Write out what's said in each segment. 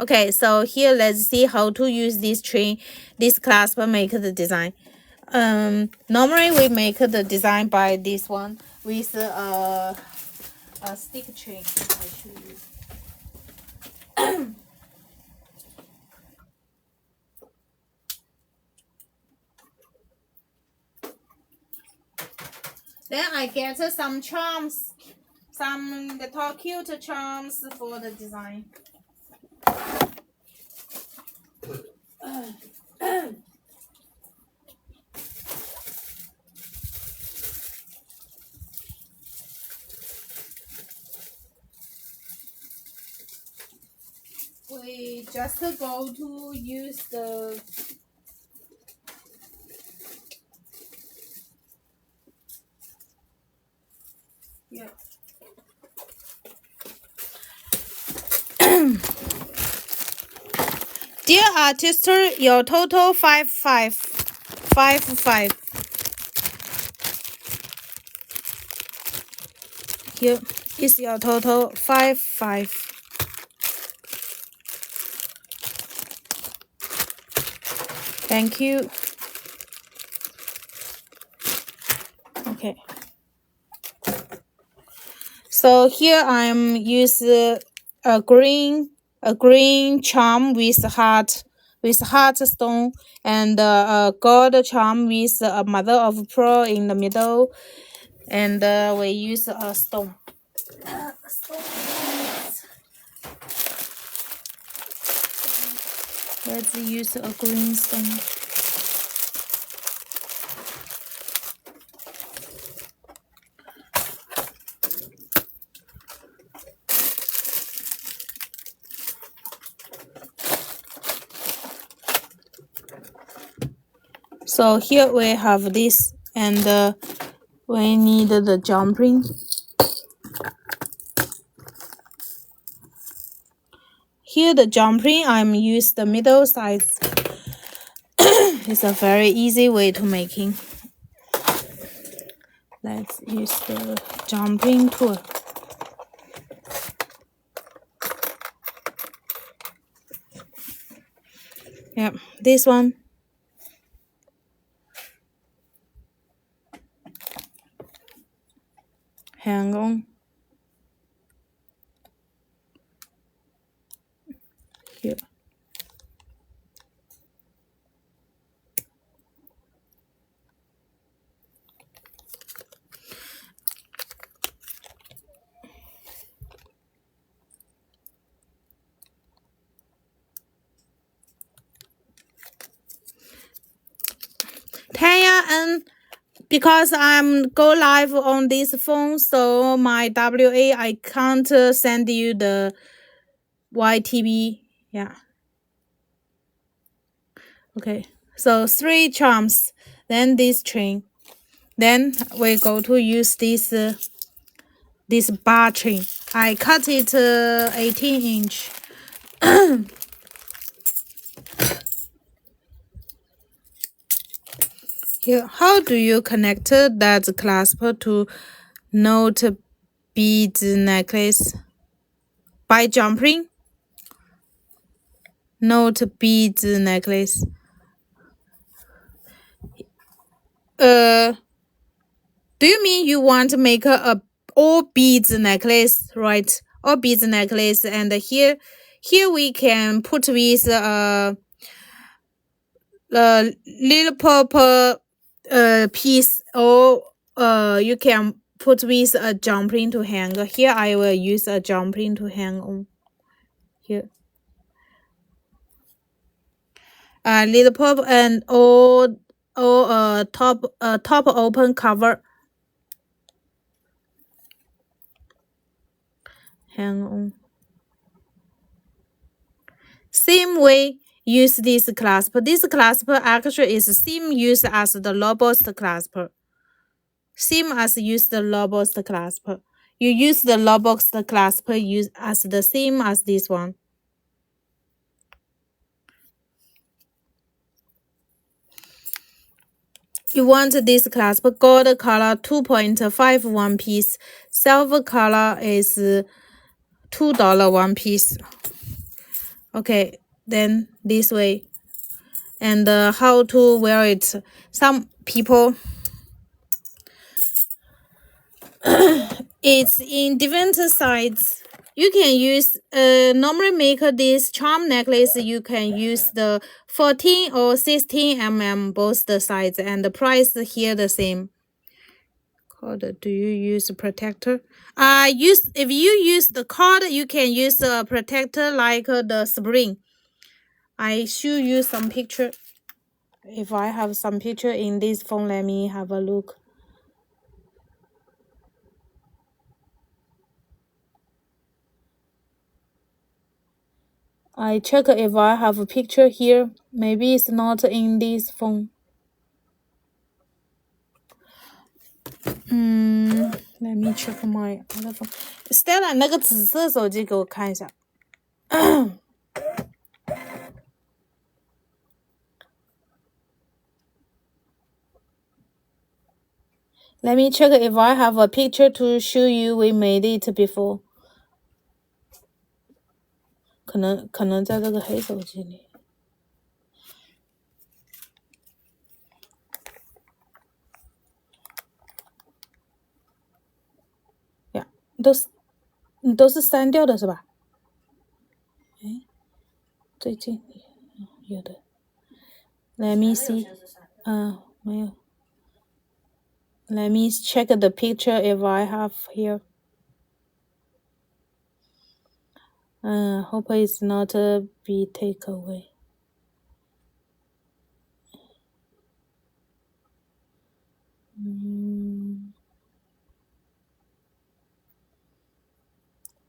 Okay, so here let's see how to use this clasp make the design. Normally we make the design by this one with a stick chain. I show you. Then I get some charms, some little cute charms for the design. We just go to use the yeah. Dear artist, your total 5,555. Here is your total 5,5. Thank you. Okay. So here I'm use a green charm with heart stone, and a gold charm with a mother of pearl in the middle, and we use a stone. Let's use a green stone. So here we have this, and we need the jump ring. Here the jump ring, I'm use the middle size. It's a very easy way to making. Let's use the jump ring tool. Yep, this one. Hang on. Here. Tanya, and because I'm go live on this phone, so my WA I can't send you the YTB. Yeah. Okay. So 3 charms, then this chain. Then we go to use this bar chain. I cut it 18 inch. Here, how do you connect that clasp to note bead necklace? By jumping. Note bead necklace. Do you mean you want to make a all beads necklace, right? All beads necklace, and here we can put with little purple piece, or you can put with a jump ring to hang. Here I will use a jump ring to hang on. Here. Little purple and all top open cover. Hang on. Same way, use this clasp. This clasp actually is same use as the robust clasp. Same as use the robust clasp. You use the robust clasp use as the same as this one. You want this clasp gold color 2.51 piece. Silver color is $2 one piece. Okay, then this way. And how to wear it. Some people it's in different sizes. You can use normally make this charm necklace. You can use the 14 or 16 mm both the size, and the price here the same. Do you use a protector? If you use the cord, you can use a protector like the spring. I show you some picture. If I have some picture in this phone, let me have a look. I check if I have a picture here. Maybe it's not in this phone. Let me check my other phone. Stella 那个紫色手机给我看一下。Let me check if I have a picture to show you we made it before. 可能在这个黑手机里。呀，都是删掉的是吧？哎，最近有的。Let me see. 没有。Let me check the picture if I have here. Hope it's not be take away.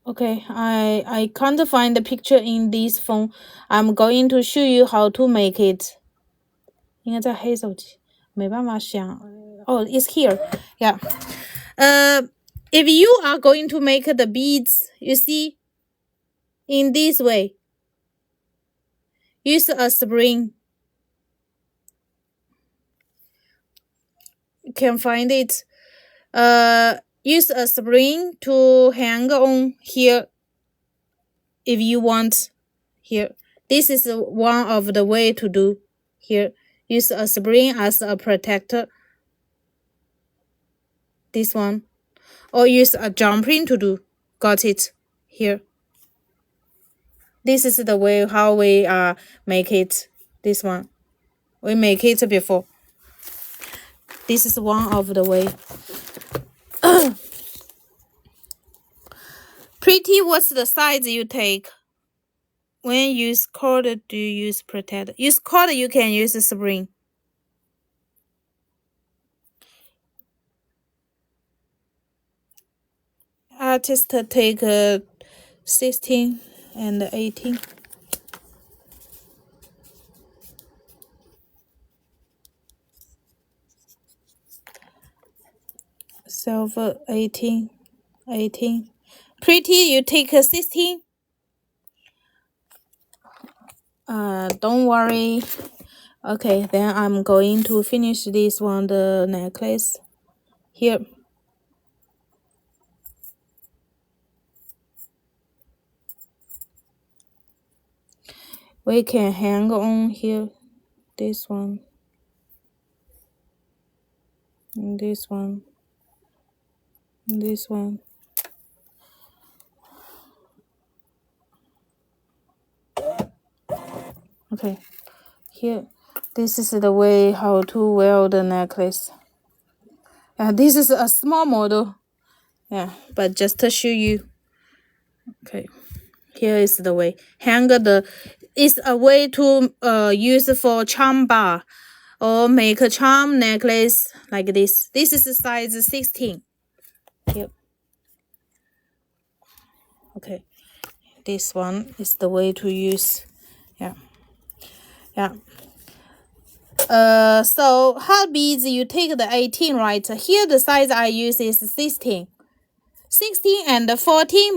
Okay, I can't find the picture in this phone. I'm going to show you how to make it. 应该在黑手机，没办法想。Oh, it's here. Yeah. If you are going to make the beads, you see, in this way, use a spring. You can find it. Use a spring to hang on here if you want. Here, this is one of the way to do. Here, use a spring as a protector. This one, or use a jumping to do. Got it? Here. This is the way how we make it. This one, we make it before. This is one of the way. Pretty, what's the size you take? When you use cord, do you use protector? Use cord, you can use a spring. I just take 16 and 18. Silver 18. Pretty, you take 16. Don't worry. Okay, then I'm going to finish this one, the necklace. Here. We can hang on here. This one. And this one. And this one. Okay, here, this is the way how to wear the necklace. This is a small model. Yeah, but just to show you. Okay, here is the way. It's a way to use for charm bar or make a charm necklace like this. This is size 16. Here. Okay, this one is the way to use. Yeah. So heart beads, you take the 18, right? Here the size I use is 16. 16 and 14